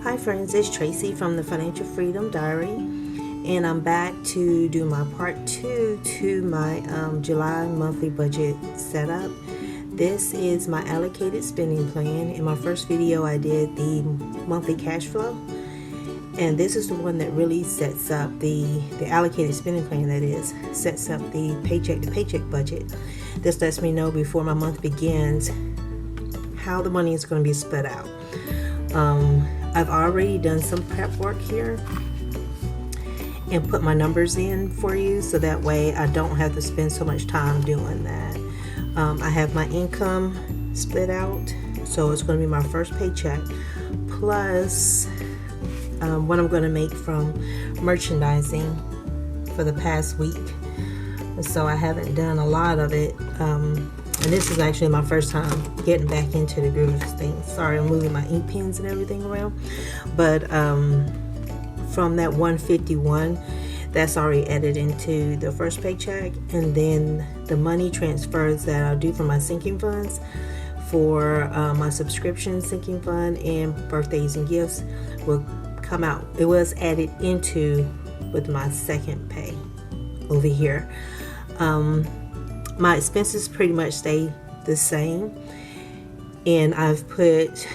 Hi friends, it's Tracy from the Financial Freedom Diary, and I'm back to do my part 2 to my July monthly budget setup. This is my allocated spending plan. In my first video I did the monthly cash flow, and this is the one that really sets up the allocated spending plan, that is, sets up the paycheck to paycheck budget. This lets me know before my month begins how the money is going to be split out. I've already done some prep work here and put my numbers in for you, so that way I don't have to spend so much time doing that. I have my income split out, so it's going to be my first paycheck plus what I'm going to make from merchandising for the past week. So I haven't done a lot of it, and this is actually my first time getting back into the groove of things. Sorry, I'm moving my ink pens and everything around. But from that 151, that's already added into the first paycheck. And then the money transfers that I'll do for my sinking funds, for my subscription sinking fund and birthdays and gifts will come out. It was added into with my second pay over here. My expenses pretty much stay the same, and I've put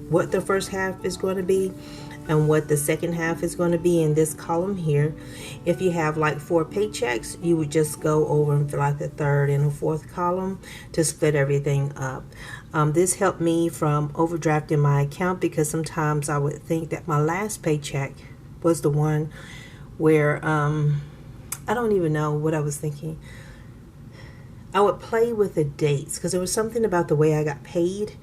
what the first half is going to be and what the second half is going to be in this column here. If you have like 4 paychecks, you would just go over and fill out the third and the fourth column to split everything up. This helped me from overdrafting my account, because sometimes I would think that my last paycheck was the one where I don't even know what I was thinking. I would play with the dates because there was something about the way I got paid.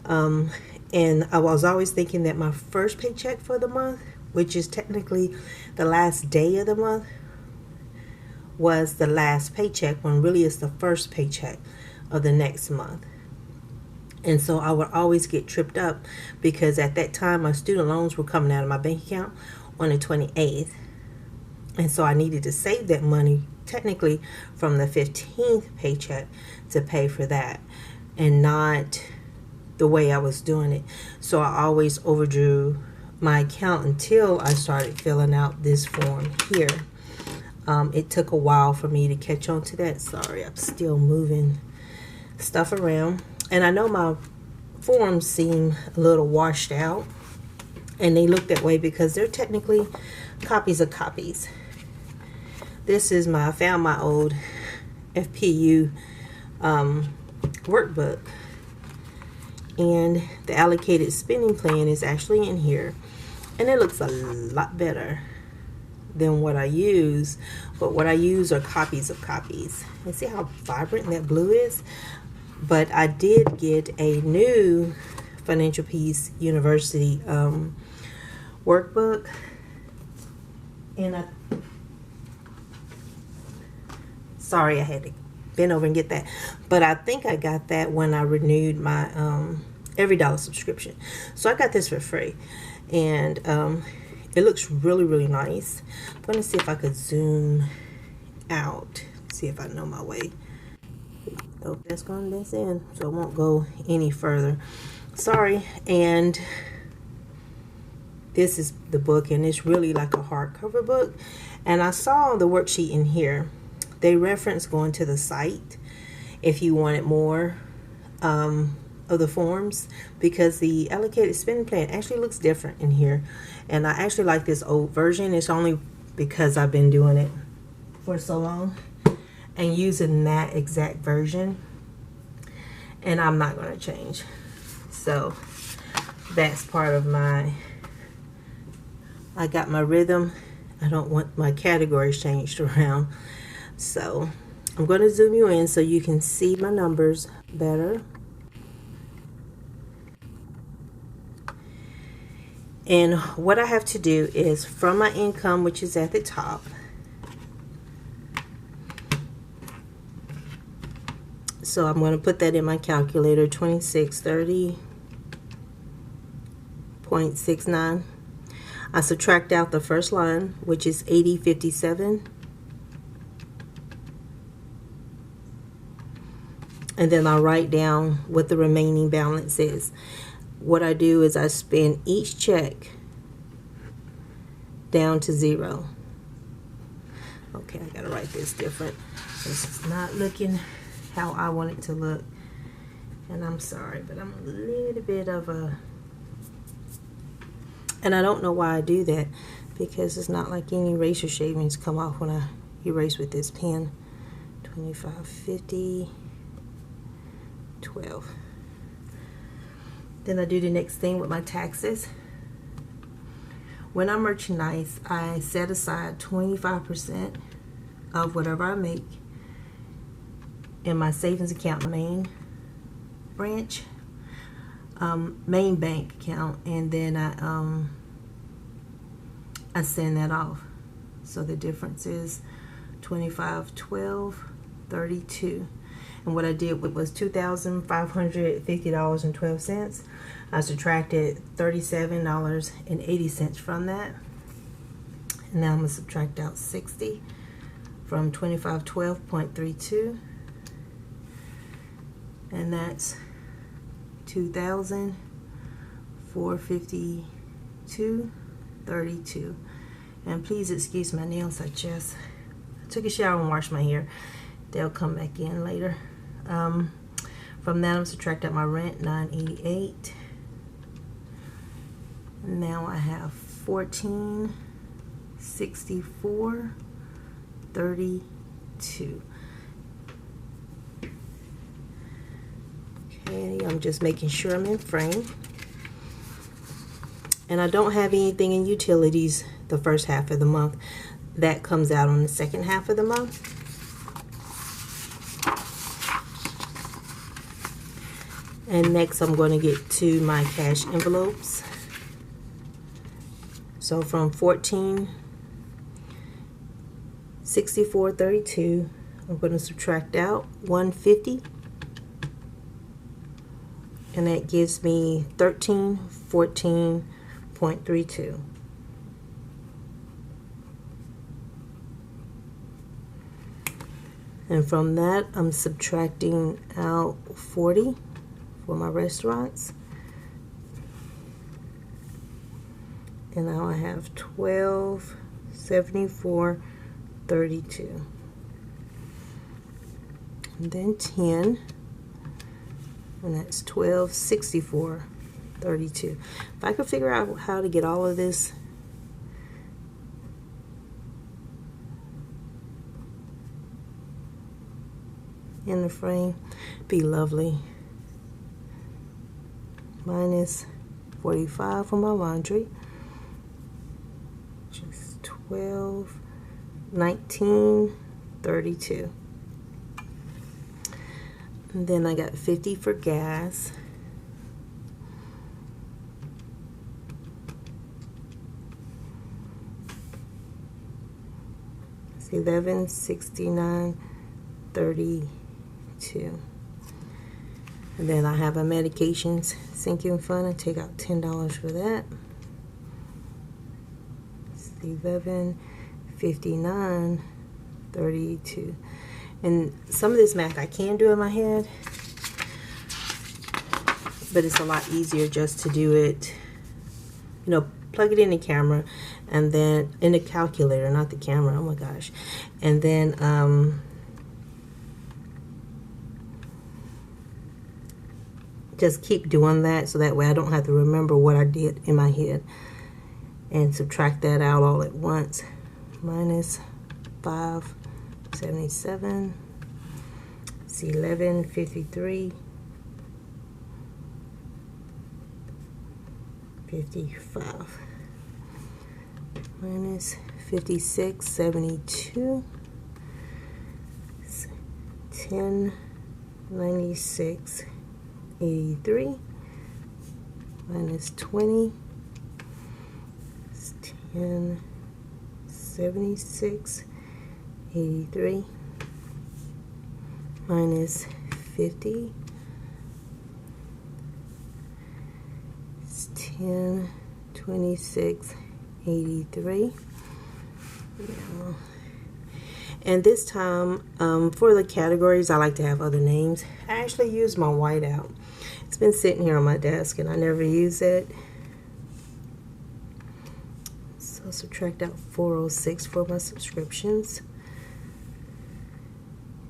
And I was always thinking that my first paycheck for the month, which is technically the last day of the month, was the last paycheck, when really it's the first paycheck of the next month. And so I would always get tripped up, because at that time my student loans were coming out of my bank account on the 28th. And so I needed to save that money technically from the 15th paycheck to pay for that, and not the way I was doing it. So I always overdrew my account until I started filling out this form here. It took a while for me to catch on to that. Sorry, I'm still moving stuff around, and I know my forms seem a little washed out, and they look that way because they're technically copies of copies. This is I found my old FPU workbook, and the allocated spending plan is actually in here, and it looks a lot better than what I use. But what I use are copies of copies. And see how vibrant that blue is? But I did get a new Financial Peace University workbook, and sorry, I had to bend over and get that. But I think I got that when I renewed my Every Dollar subscription. So I got this for free. And it looks really, really nice. I'm going to see if I could zoom out. See if I know my way. Nope, that's going to in. So I won't go any further. Sorry. And this is the book. And it's really like a hardcover book. And I saw the worksheet in here. They reference going to the site if you wanted more of the forms, because the allocated spending plan actually looks different in here. And I actually like this old version. It's only because I've been doing it for so long and using that exact version, and I'm not going to change. So that's part of I got my rhythm. I don't want my categories changed around. So I'm going to zoom you in so you can see my numbers better. And what I have to do is, from my income, which is at the top, so I'm going to put that in my calculator, 2630.69. I subtract out the first line, which is 8057. And then I'll write down what the remaining balance is. what I do is I spend each check down to 0. Okay, I gotta write this different. This is not looking how I want it to look. And I'm sorry, but I'm a little bit of a... And I don't know why I do that, because it's not like any eraser shavings come off when I erase with this pen. 25, 50, 12. Then I do the next thing with my taxes. When I merchandise, I set aside 25% of whatever I make in my savings account main branch, main bank account, and then I send that off. So the difference is 25, 12, 32. And what I did was $2,550.12. I subtracted $37.80 from that. And now I'm going to subtract out 60 from 2512.32. And that's $2,452.32. And please excuse my nails, I took a shower and washed my hair. They'll come back in later. From that, I'm subtract out my rent, $988. Now I have $1464.32. Okay, I'm just making sure I'm in frame. And I don't have anything in utilities the first half of the month. That comes out on the second half of the month. And next I'm going to get to my cash envelopes. So from $1464.32, I'm going to subtract out $150, and that gives me $1314.32. And from that, I'm subtracting out 40 for my restaurants. And now I have $1274.32. And then 10, and that's $1264.32. If I could figure out how to get all of this in the frame, be lovely. Minus 45 for my laundry, which is $1219.32. And then I got 50 for gas. It's $1169.32. And then I have a medications sinking fund. I take out $10 for that. It's $1159.32. And some of this math I can do in my head, but it's a lot easier just to do it, you know, plug it in the camera, and then in the calculator, not the camera, oh my gosh. And then just keep doing that, so that way I don't have to remember what I did in my head, and subtract that out all at once. Minus 577, it's 1153.55. Minus 5672, 1096.83. Minus 20, it's 1076.83. Minus 50, it's 1026.83. And this time, for the categories, I like to have other names. I actually use my whiteout. It's been sitting here on my desk and I never use it. So subtract out 406 for my subscriptions.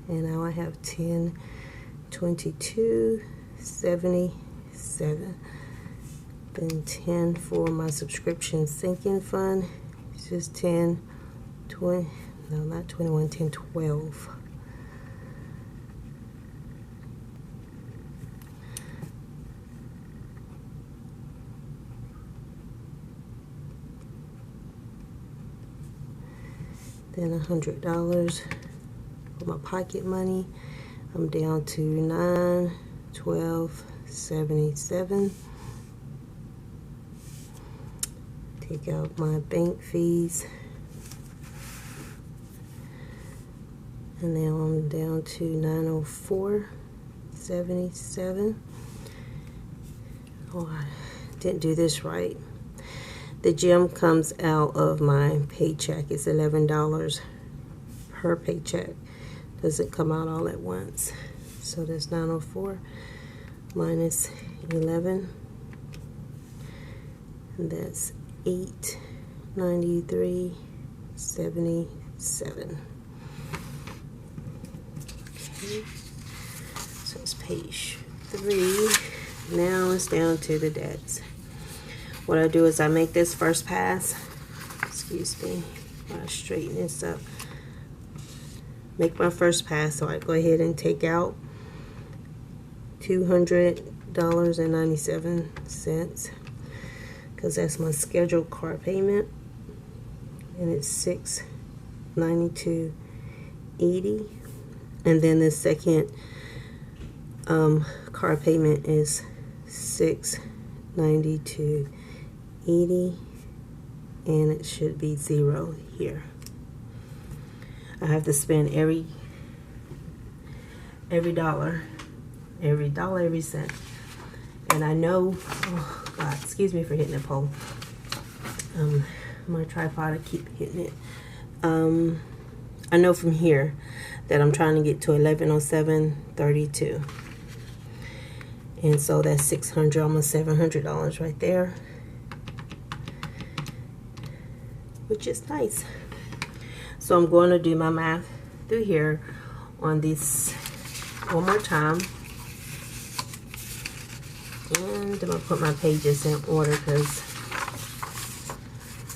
And now I have 1022.77. Then 10 for my subscription sinking fund. It's just 10, 20, no, not 21, 10, 12. Then $100 for my pocket money. I'm down to 912.77. Take out my bank fees. And now I'm down to 904.77. Oh, I didn't do this right. The gym comes out of my paycheck. It's $11 per paycheck. Doesn't come out all at once. So that's 904 minus 11. And that's 893.77. Okay. So it's page 3. Now it's down to the debts. What I do is I make this first pass. Excuse me. I straighten this up. Make my first pass, so I go ahead and take out $200.97 because that's my scheduled car payment, and it's $692.80. And then the second car payment is $692.80, and it should be 0 here. I have to spend every dollar, every cent. And I know, oh God, excuse me for hitting the pole. My tripod, I keep hitting it. I know from here that I'm trying to get to 1107.32. And so that's $600, almost $700 right there, which is nice. So I'm going to do my math through here on this one more time. And I'm going to put my pages in order because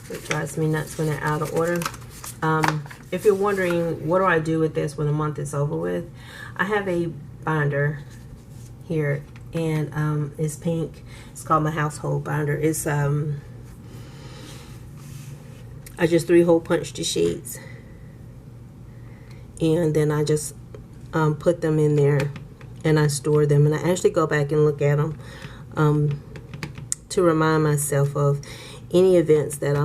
it drives me nuts when they're out of order. If you're wondering, what do I do with this when the month is over with? I have a binder here, and it's pink. It's called my household binder. It's I just 3-hole punch the sheets, and then I just put them in there and I store them, and I actually go back and look at them to remind myself of any events that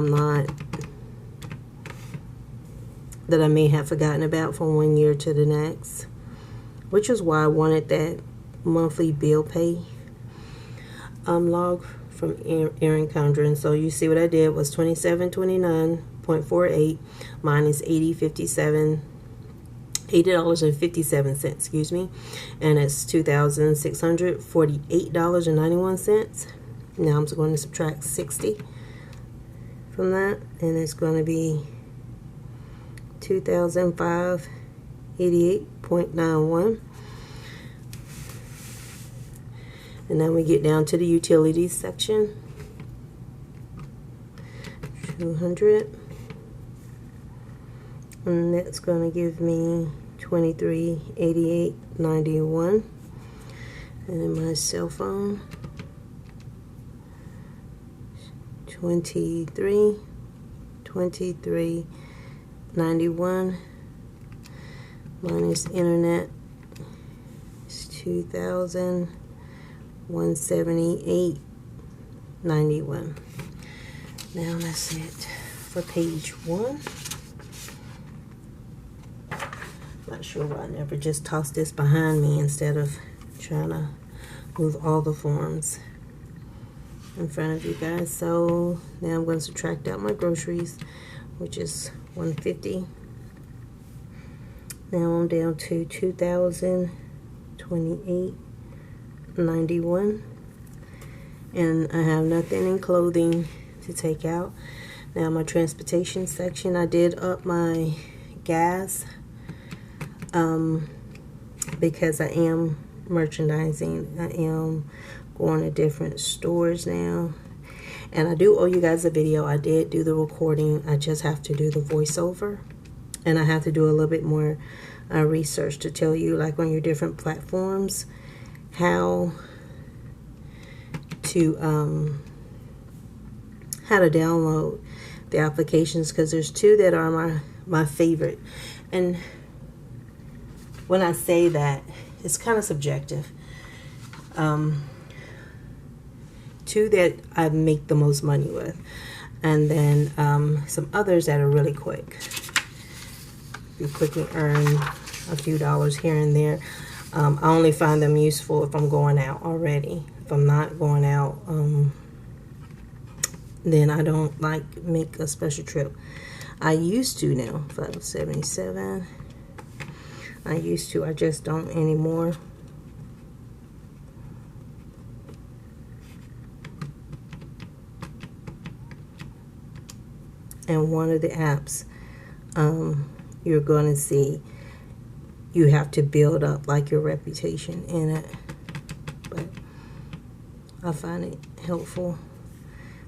that I may have forgotten about from one year to the next, which is why I wanted that monthly bill pay log from Erin Condren. So you see what I did was 2729.48 minus $80.57, excuse me, and it's $2,648.91. Now I'm going to subtract 60 from that, and it's going to be $2,588.91. And then we get down to the utilities section. 200, and that's going to give me $2388.91. And then my cell phone, $23.91 minus internet is $2,178.91. Now that's it for page 1. Not sure why I never just tossed this behind me instead of trying to move all the forms in front of you guys. So now I'm going to subtract out my groceries, which is $150. Now I'm down to $2,028.91, and I have nothing in clothing to take out. Now my transportation section, I did up my gas because I am merchandising. I am going to different stores now, and I do owe you guys a video. I did do the recording, I just have to do the voiceover, and I have to do a little bit more research to tell you, like on your different platforms, how to download the applications, because there's two that are my favorite. And when I say that, it's kind of subjective. Two that I make the most money with, and then some others that are really quick. You quickly earn a few dollars here and there. I only find them useful if I'm going out already. If I'm not going out, then I don't like make a special trip. I used to now. 577. I used to. I just don't anymore. And one of the apps, you're going to see, you have to build up like your reputation in it. But I find it helpful.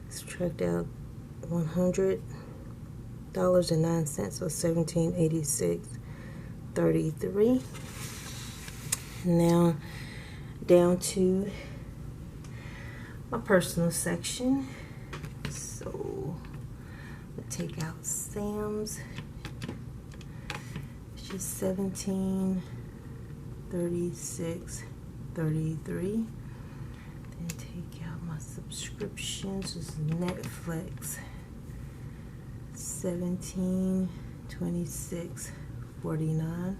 Subtract out $100.09, so $17.86.33. Now down to my personal section. So take out Sam's. It's just $17.36.33. Then take out my subscriptions. This is Netflix. $17.26.49.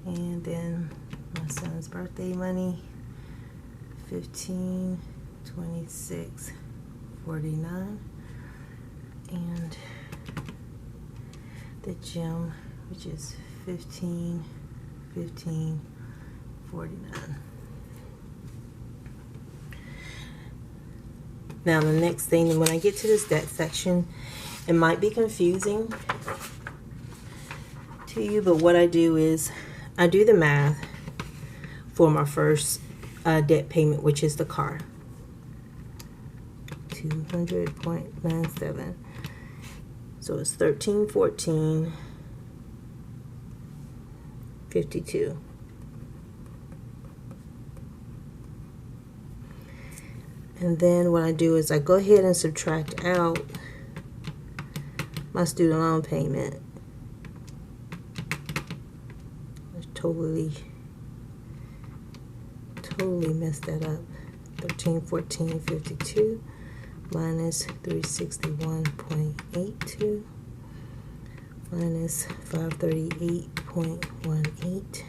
And then my son's birthday money. $15.26.49. And the gym, which is $15.49. Now the next thing, when I get to this debt section, it might be confusing to you, but what I do is I do the math for my first debt payment, which is the car. 200.97. So it's 1314.52. And then what I do is I go ahead and subtract out my student loan payment. I totally messed that up. 1314.52 minus 361.82 minus 538.18.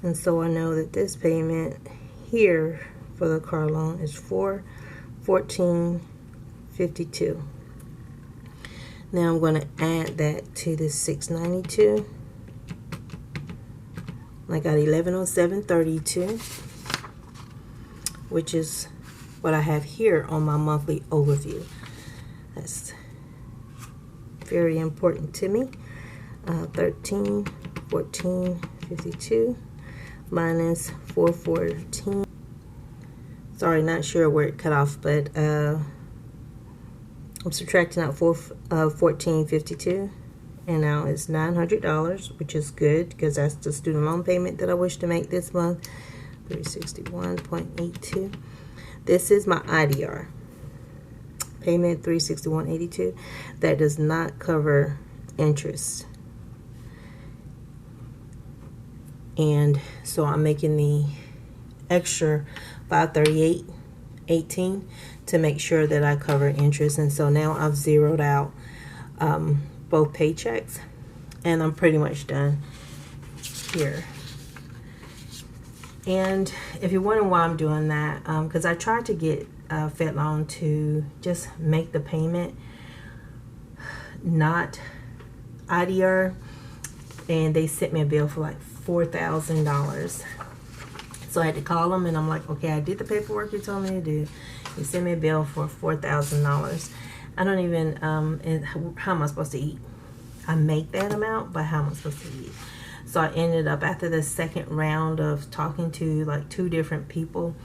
And so I know that this payment here for the car loan is $414.52. Now I'm going to add that to the $692. I got $1107.32, which is what I have here on my monthly overview. That's very important to me. 1314.52 minus 414. Sorry, not sure where it cut off, but I'm subtracting out 14.52, and now it's $900, which is good because that's the student loan payment that I wish to make this month. 361.82. This is my IDR payment, 361.82. That does not cover interest, and so I'm making the extra $538.18 to make sure that I cover interest. And so now I've zeroed out both paychecks, and I'm pretty much done here. And if you're wondering why I'm doing that, because I tried to get FedLoan to just make the payment not IDR, and they sent me a bill for like $4,000. So I had to call them, and I'm like, okay, I did the paperwork you told me to do. You sent me a bill for $4,000. I don't even, and how am I supposed to eat? I make that amount, but how am I supposed to eat? So I ended up, after the second round of talking to like 2 different people,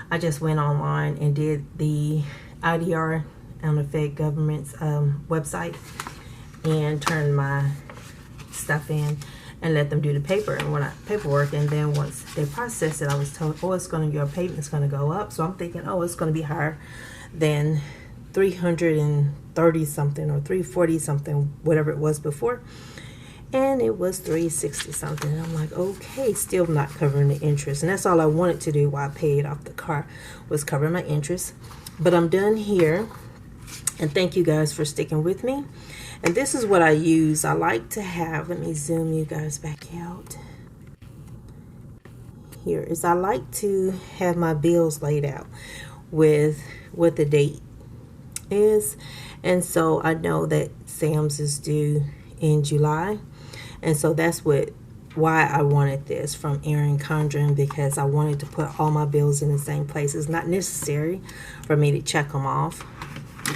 I just went online and did the IDR on the Fed government's website and turned my stuff in and let them do the paperwork. And then once they processed it, I was told, oh, your payment's gonna go up. So I'm thinking, oh, it's gonna be higher than 330 something or 340 something, whatever it was before. And it was 360 something. And I'm like, okay, still not covering the interest. And that's all I wanted to do while I paid off the car, was cover my interest. But I'm done here. And thank you guys for sticking with me. And this is what I use. I like to have, let me zoom you guys back out. Here is, I like to have my bills laid out with what the date is. And so I know that Sam's is due in July. And so that's why I wanted this from Erin Condren, because I wanted to put all my bills in the same place. It's not necessary for me to check them off,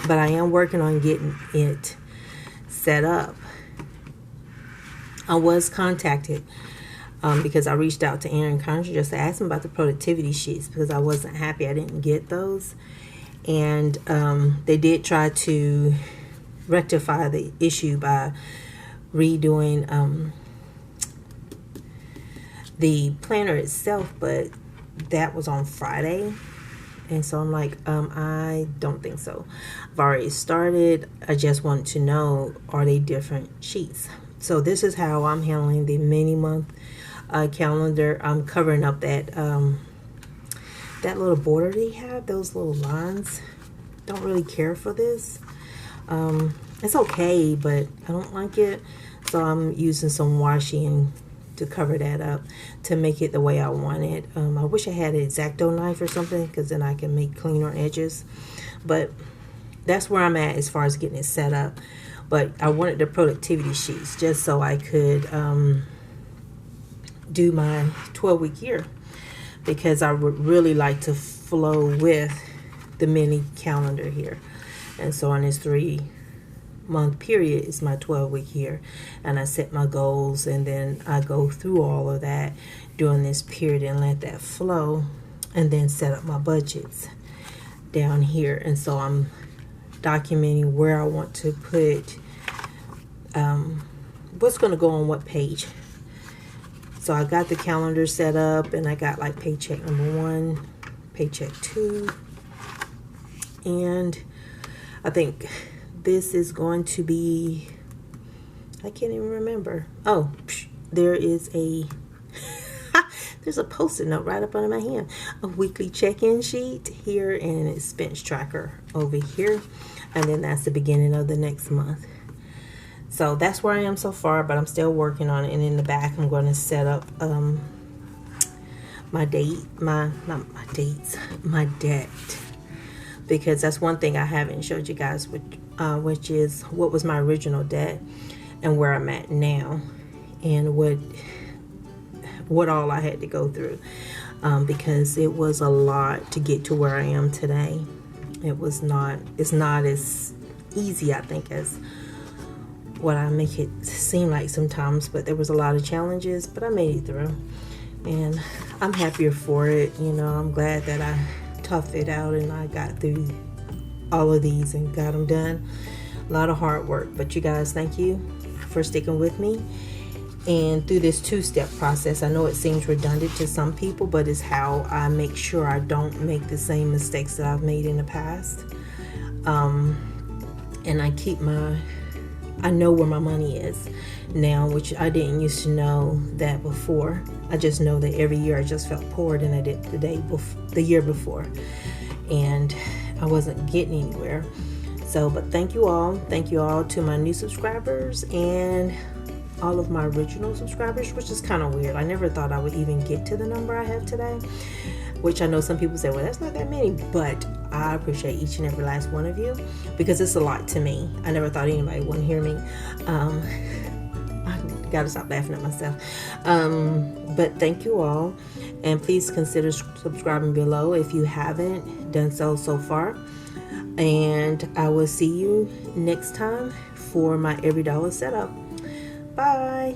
but I am working on getting it set up. I was contacted because I reached out to Erin Condren just to ask them about the productivity sheets, because I wasn't happy I didn't get those. And they did try to rectify the issue by redoing the planner itself, but that was on Friday. And so I'm like, I don't think so. I've already started. I just wanted to know, are they different sheets? So this is how I'm handling the mini month calendar. I'm covering up that that little border they have, those little lines. Don't really care for this. It's okay, but I don't like it. So I'm using some washi to cover that up to make it the way I want it. I wish I had an X-Acto knife or something, because then I can make cleaner edges. But that's where I'm at as far as getting it set up. But I wanted the productivity sheets just so I could do my 12-week year, because I would really like to flow with the mini calendar here. And so on this 3-month period is my 12-week year, and I set my goals, and then I go through all of that during this period and let that flow, and then set up my budgets down here. And so I'm documenting where I want to put what's going to go on what page. So I got the calendar set up, and I got like paycheck number 1, paycheck 2, and I think this is going to be, I can't even remember. Oh, there is a there's a post-it note right up under my hand. A weekly check-in sheet here, and an expense tracker over here. And then that's the beginning of the next month. So that's where I am so far, but I'm still working on it. And in the back, I'm going to set up my debt. Because that's one thing I haven't showed you guys, which is what was my original debt and where I'm at now, and what all I had to go through, because it was a lot to get to where I am today. It's not as easy, I think, as what I make it seem like sometimes, but there was a lot of challenges, but I made it through, and I'm happier for it. You know, I'm glad that I toughed it out and I got through all of these and got them done. A lot of hard work, but you guys, thank you for sticking with me and through this 2-step process. I know it seems redundant to some people, but it's how I make sure I don't make the same mistakes that I've made in the past. And I know where my money is now, which I didn't used to know that before. I just know that every year I just felt poorer than I did the year before, and I wasn't getting anywhere. So, but thank you all to my new subscribers and all of my original subscribers, which is kind of weird. I never thought I would even get to the number I have today, which I know some people say, well, that's not that many, but I appreciate each and every last one of you, because it's a lot to me. I never thought anybody wouldn't hear me. I Gotta stop laughing at myself. But thank you all, and please consider subscribing below if you haven't done so far. And I will see you next time for my every dollar setup. Bye.